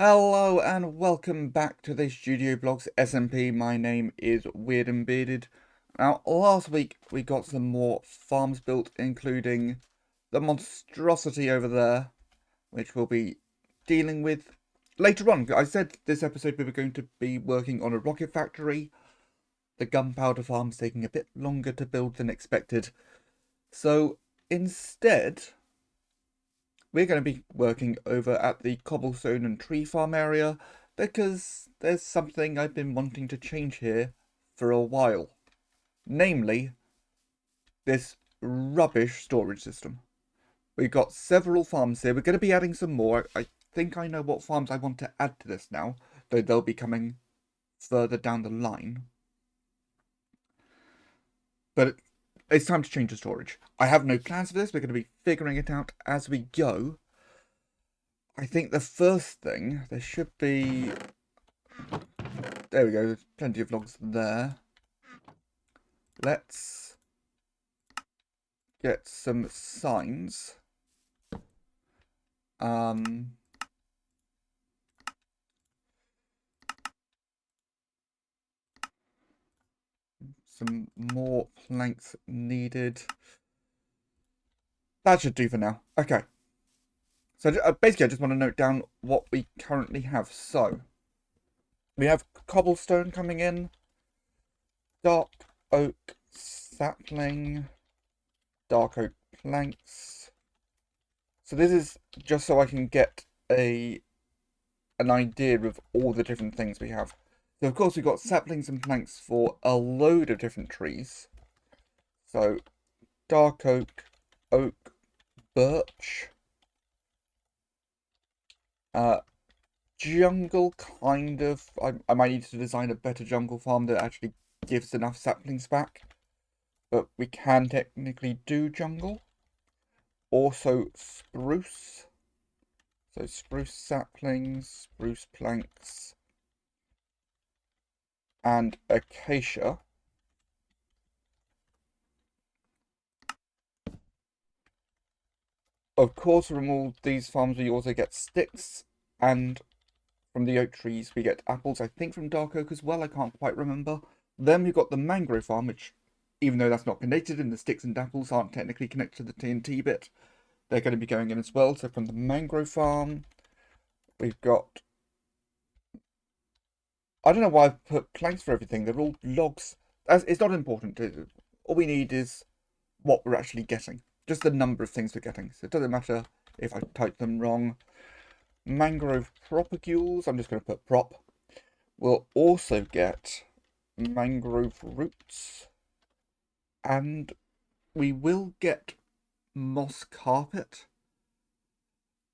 Hello and welcome back to the Studio Blogs SMP. My name is Weird and Bearded. Now, last week we got some more farms built, including the monstrosity over there, which we'll be dealing with later on. I said this episode we were going to be working on a rocket factory. The gunpowder farm's taking a bit longer to build than expected. So instead, we're going to be working over at the cobblestone and tree farm area because there's something I've been wanting to change here for a while. Namely, this rubbish storage system. We've got several farms here. We're going to be adding some more. I think I know what farms I want to add to this now, though they'll be coming further down the line. But it's time to change the storage. I have no plans for this. We're going to be figuring it out as we go. I think the first thing, there should be... There we go, there's plenty of logs there. Let's get some signs. Some more planks needed. That should do for now. Okay. So basically I just want to note down what we currently have. So, we have cobblestone coming in. Dark oak sapling. Dark oak planks. So this is just so I can get an idea of all the different things we have. So of course we've got saplings and planks for a load of different trees. So dark oak, oak, birch, jungle kind of. I might need to design a better jungle farm that actually gives enough saplings back. But we can technically do jungle. Also spruce. So spruce saplings, spruce planks, and acacia. Of course, from all these farms we also get sticks, and from the oak trees we get apples, I think from dark oak as well, I can't quite remember. Then we've got the mangrove farm, which, even though that's not connected and the sticks and apples aren't technically connected to the TNT bit, they're going to be going in as well. So from the mangrove farm, we've got... I don't know why I've put planks for everything. They're all logs. It's not important. All we need is what we're actually getting. Just the number of things we're getting. So it doesn't matter if I type them wrong. Mangrove propagules. I'm just going to put prop. We'll also get mangrove roots. And we will get moss carpet.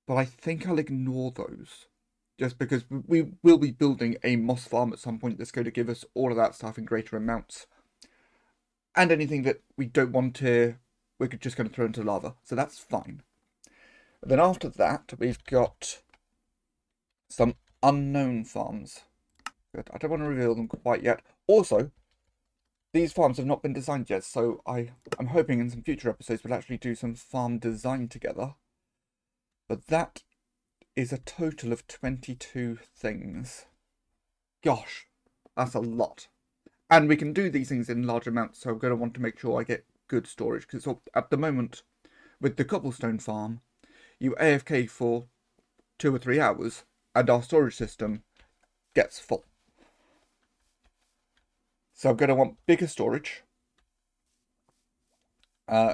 But I think I'll ignore those. Just because we will be building a moss farm at some point that's going to give us all of that stuff in greater amounts. And anything that we don't want to, we're just going to throw into lava. So that's fine. Then after that, we've got some unknown farms. Good. I don't want to reveal them quite yet. Also, these farms have not been designed yet, so I'm hoping in some future episodes we'll actually do some farm design together. But that is a total of 22 things. Gosh, that's a lot. And we can do these things in large amounts, so I'm going to want to make sure I get good storage. Because at the moment, with the cobblestone farm, you AFK for 2 or 3 hours, and our storage system gets full. So I'm going to want bigger storage.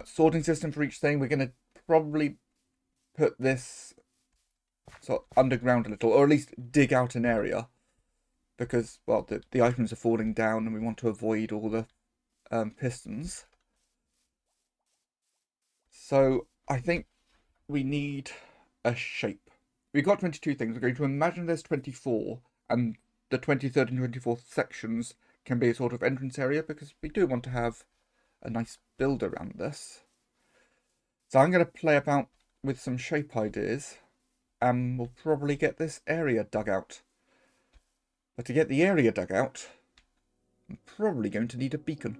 Sorting system for each thing. We're going to probably put this sort of underground a little, or at least dig out an area. Because, well, the items are falling down and we want to avoid all the pistons. So I think we need a shape. We've got 22 things. We're going to imagine there's 24, and the 23rd and 24th sections can be a sort of entrance area, because we do want to have a nice build around this. So I'm going to play about with some shape ideas, and we'll probably get this area dug out. But to get the area dug out, I'm probably going to need a beacon.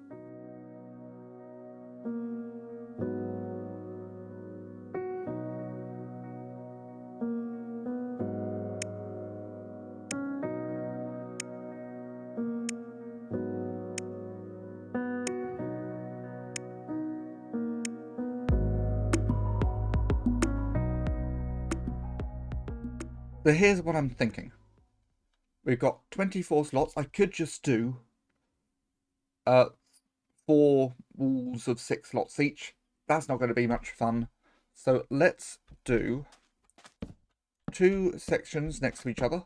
So here's what I'm thinking. We've got 24 slots. I could just do 4 walls of 6 slots each. That's not going to be much fun. So let's do 2 sections next to each other.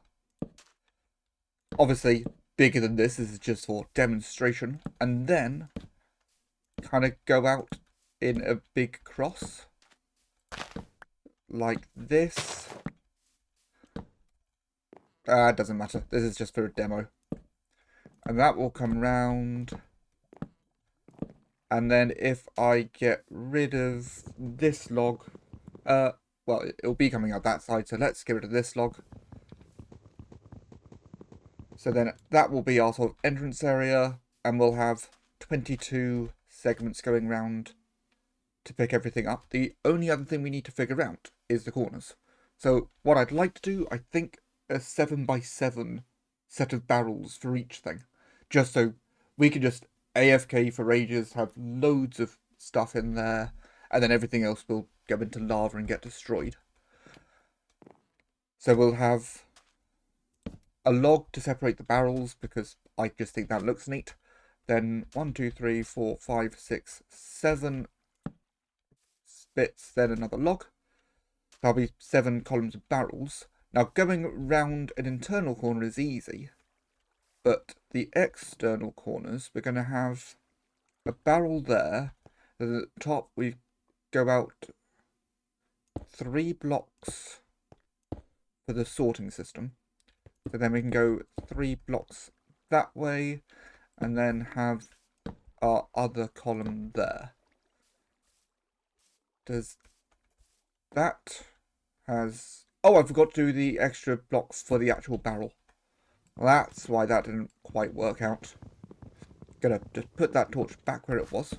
Obviously, bigger than this. This is just for demonstration. And then kind of go out in a big cross. Like this. It doesn't matter. This is just for a demo. And that will come round. And then if I get rid of this log, well, it'll be coming out that side, so let's get rid of this log. So then that will be our sort of entrance area, and we'll have 22 segments going round to pick everything up. The only other thing we need to figure out is the corners. So what I'd like to do, I think a 7x7 set of barrels for each thing, just so we can just AFK for ages, have loads of stuff in there, and then everything else will go into lava and get destroyed. So we'll have a log to separate the barrels, because I just think that looks neat. Then 1, 2, 3, 4, 5, 6, 7 bits, then another log. There'll be 7 columns of barrels. Now, going round an internal corner is easy, but the external corners, we're going to have a barrel there. At the top, we go out 3 blocks for the sorting system. So then we can go 3 blocks that way, and then have our other column there. Does that has... Oh, I forgot to do the extra blocks for the actual barrel. Well, that's why that didn't quite work out. Gonna just put that torch back where it was.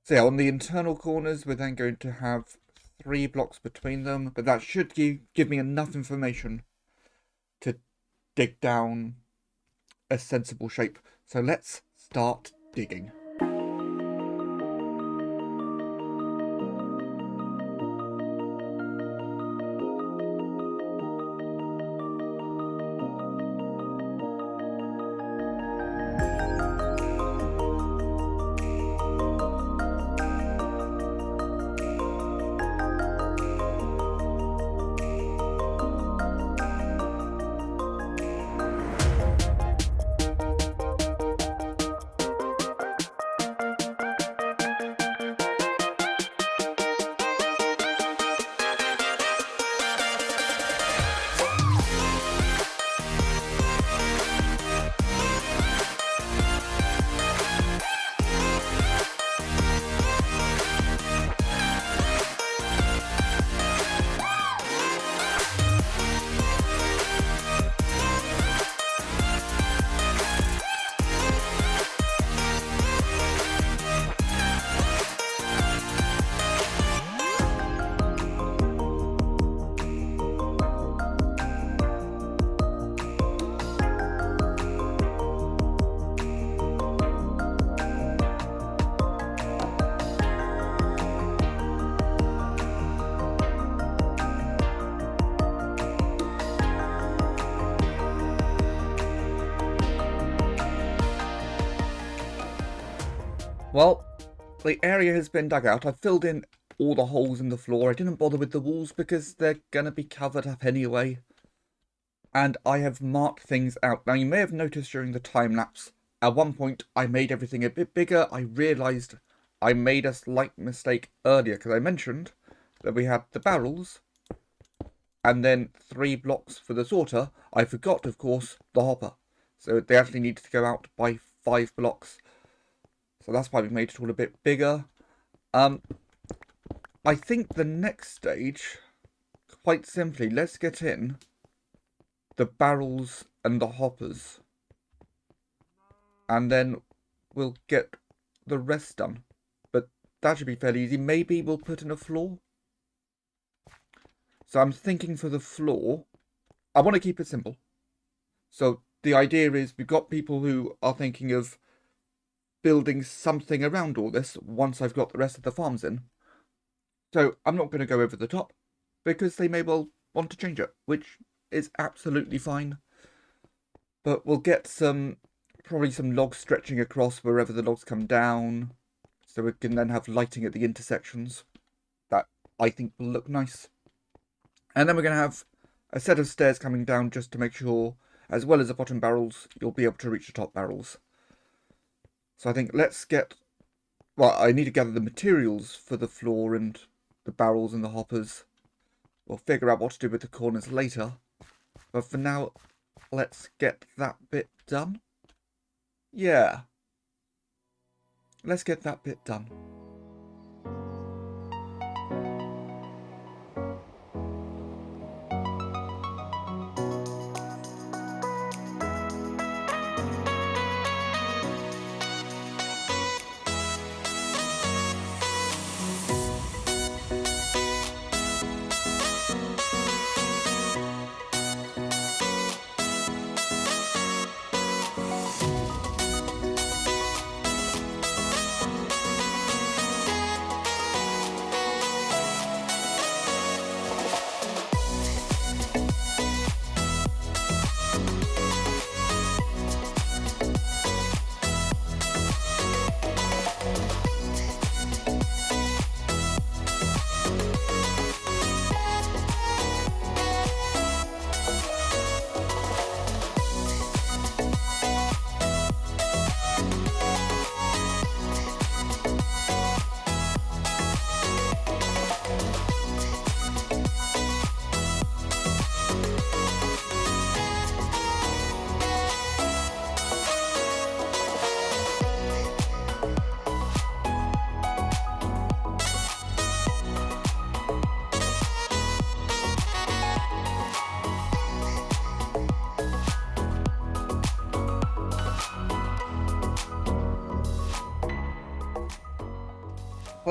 So yeah, on the internal corners, we're then going to have 3 blocks between them, but that should give me enough information to dig down a sensible shape. So let's start digging. Well, the area has been dug out. I've filled in all the holes in the floor. I didn't bother with the walls because they're going to be covered up anyway. And I have marked things out. Now, you may have noticed during the time-lapse, at one point I made everything a bit bigger. I realised I made a slight mistake earlier because I mentioned that we had the barrels and then 3 blocks for the sorter. I forgot, of course, the hopper. So they actually needed to go out by 5 blocks. So that's why we made it all a bit bigger. I think the next stage, quite simply, let's get in the barrels and the hoppers. And then we'll get the rest done. But that should be fairly easy. Maybe we'll put in a floor. So I'm thinking for the floor, I want to keep it simple. So the idea is we've got people who are thinking of building something around all this once I've got the rest of the farms in. So I'm not going to go over the top, because they may well want to change it, which is absolutely fine. But we'll get probably some logs stretching across wherever the logs come down, so we can then have lighting at the intersections. That, I think, will look nice. And then we're going to have a set of stairs coming down just to make sure, as well as the bottom barrels, you'll be able to reach the top barrels. So I think let's get... Well, I need to gather the materials for the floor and the barrels and the hoppers. We'll figure out what to do with the corners later. But for now, let's get that bit done. Yeah. Let's get that bit done.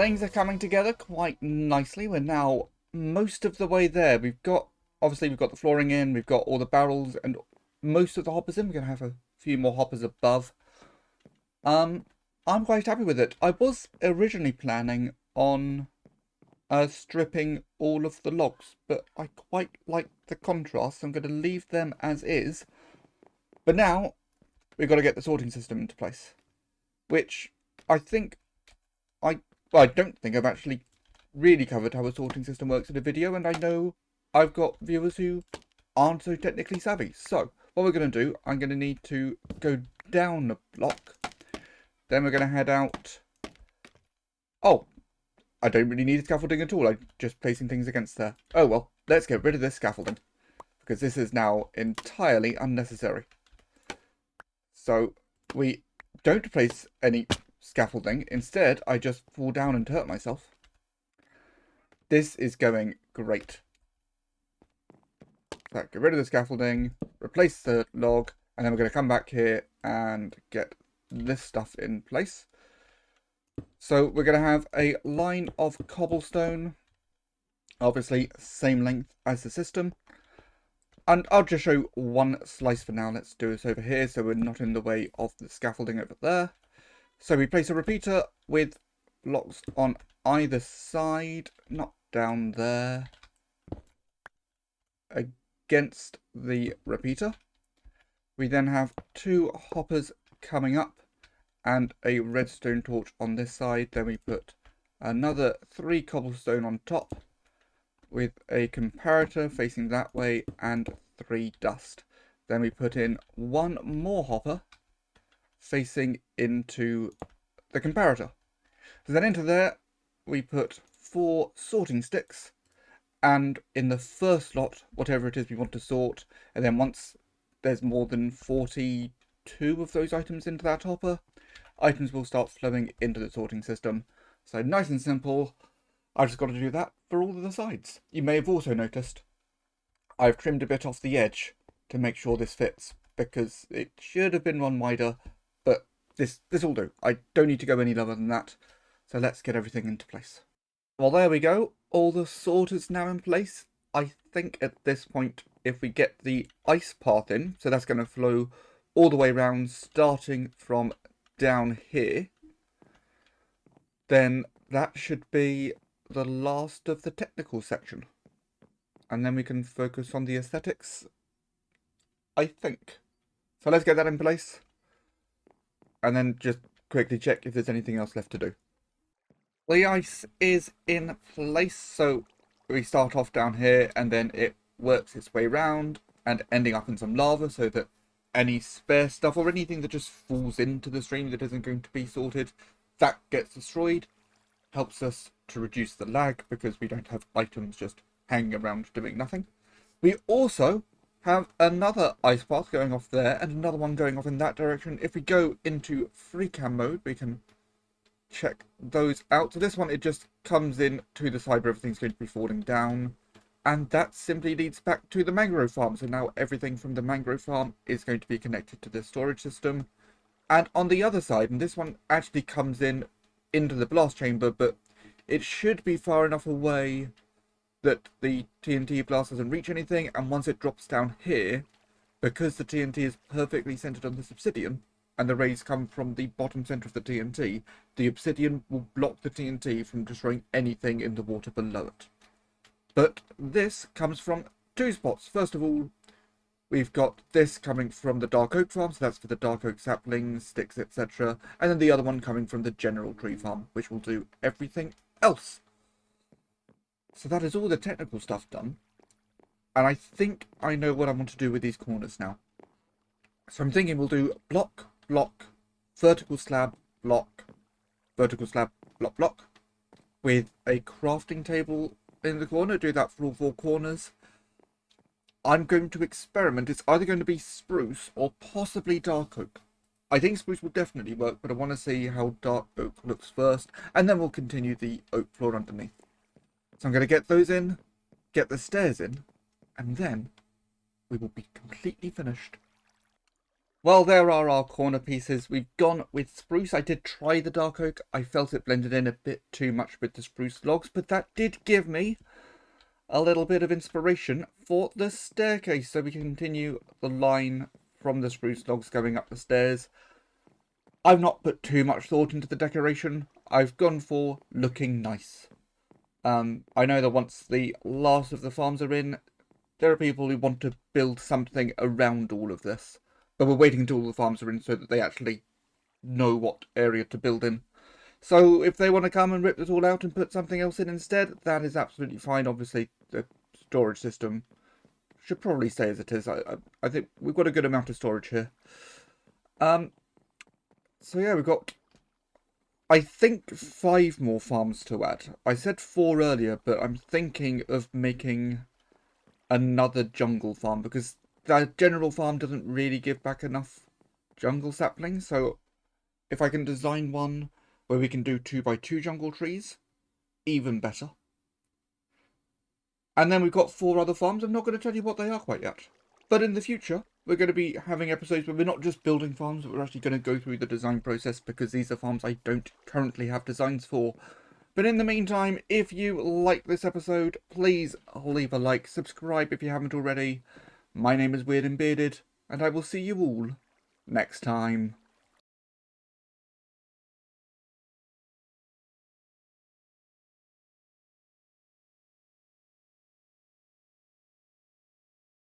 Things are coming together quite nicely. We're now most of the way there. Obviously we've got the flooring in, we've got all the barrels and most of the hoppers in. We're going to have a few more hoppers above. I'm quite happy with it. I was originally planning on stripping all of the logs, but I quite like the contrast. I'm going to leave them as is. But now we've got to get the sorting system into place, which I think I don't think I've actually really covered how a sorting system works in a video, and I know I've got viewers who aren't so technically savvy. So what we're going to do, I'm going to need to go down a block, then we're going to head out. Oh, I don't really need scaffolding at all. I'm just placing things against there. Oh well, let's get rid of this scaffolding, because this is now entirely unnecessary. So we don't place any scaffolding. Instead, I just fall down and hurt myself. This is going great. So get rid of the scaffolding, replace the log, and then we're going to come back here and get this stuff in place. So we're going to have a line of cobblestone, obviously same length as the system. And I'll just show one slice for now. Let's do this over here so we're not in the way of the scaffolding over there. So we place a repeater with blocks on either side, not down there, against the repeater. We then have two hoppers coming up and a redstone torch on this side. Then we put another 3 cobblestone on top with a comparator facing that way and 3 dust. Then we put in 1 more hopper facing into the comparator. So then into there we put 4 sorting sticks, and in the first slot, whatever it is we want to sort, and then once there's more than 42 of those items into that hopper, items will start flowing into the sorting system. So nice and simple. I've just got to do that for all of the sides. You may have also noticed I've trimmed a bit off the edge to make sure this fits, because it should have been one wider, but this will do. I don't need to go any lower than that. So let's get everything into place. Well, there we go. All the sorters now in place. I think at this point, if we get the ice path in, so that's going to flow all the way around, starting from down here, then that should be the last of the technical section. and then we can focus on the aesthetics, I think. So let's get that in place, and then just quickly check if there's anything else left to do. The ice is in place, so we start off down here and then it works its way round and ending up in some lava, so that any spare stuff or anything that just falls into the stream that isn't going to be sorted, that gets destroyed. Helps us to reduce the lag because we don't have items just hanging around doing nothing. We also have another ice path going off there and another one going off in that direction. If we go into free cam mode, we can check those out. So this one, it just comes in to the side where everything's going to be falling down, and that simply leads back to the mangrove farm. So now everything from the mangrove farm is going to be connected to the storage system. And on the other side, and this one actually comes in into the blast chamber, but it should be far enough away that the TNT blast doesn't reach anything, and once it drops down here, because the TNT is perfectly centered on this obsidian, and the rays come from the bottom center of the TNT, the obsidian will block the TNT from destroying anything in the water below it. But this comes from two spots. First of all, we've got this coming from the dark oak farm, so that's for the dark oak saplings, sticks, etc. And then the other one coming from the general tree farm, which will do everything else. So that is all the technical stuff done. And I think I know what I want to do with these corners now. So I'm thinking we'll do block, block, vertical slab, block, vertical slab, block, block, with a crafting table in the corner. Do that for all four corners. I'm going to experiment. It's either going to be spruce or possibly dark oak. I think spruce will definitely work, but I want to see how dark oak looks first, and then we'll continue the oak floor underneath. So I'm going to get those in, get the stairs in, and then we will be completely finished. Well, there are our corner pieces. We've gone with spruce. I did try the dark oak. I felt it blended in a bit too much with the spruce logs, but that did give me a little bit of inspiration for the staircase. So we can continue the line from the spruce logs going up the stairs. I've not put too much thought into the decoration. I've gone for looking nice. I know that once the last of the farms are in, there are people who want to build something around all of this. But we're waiting until all the farms are in so that they actually know what area to build in. So if they want to come and rip this all out and put something else in instead, that is absolutely fine. Obviously, the storage system should probably stay as it is. I think we've got a good amount of storage here. So yeah, we've got, I think, 5 more farms to add. I said 4 earlier, but I'm thinking of making another jungle farm because the general farm doesn't really give back enough jungle saplings. So if I can design one where we can do 2x2 jungle trees, even better. And then we've got 4 other farms. I'm not going to tell you what they are quite yet. But in the future, we're going to be having episodes where we're not just building farms, but we're actually going to go through the design process, because these are farms I don't currently have designs for. But in the meantime, if you like this episode, please leave a like, subscribe if you haven't already. My name is Weird and Bearded, and I will see you all next time.